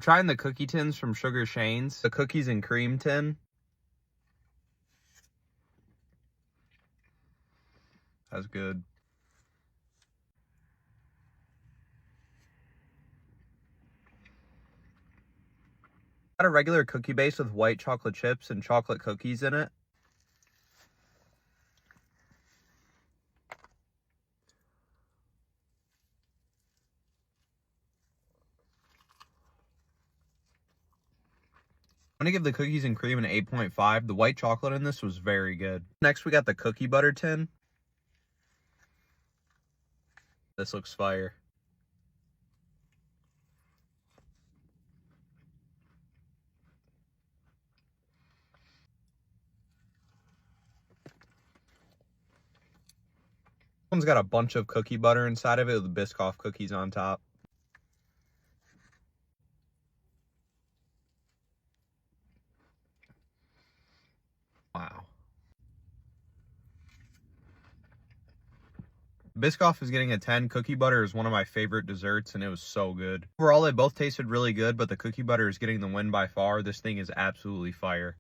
Trying the cookie tins from Sugar Shane's, the cookies and cream tin. That's good. Got a regular cookie base with white chocolate chips and chocolate cookies in it. I'm gonna give the cookies and cream an 8.5. The white chocolate in this was very good. Next, we got the cookie butter tin. This looks fire. This one's got a bunch of cookie butter inside of it with Biscoff cookies on top. Wow. Biscoff is getting a 10. Cookie butter is one of my favorite desserts, and it was so good. Overall, they both tasted really good, but the cookie butter is getting the win by far. This thing is absolutely fire.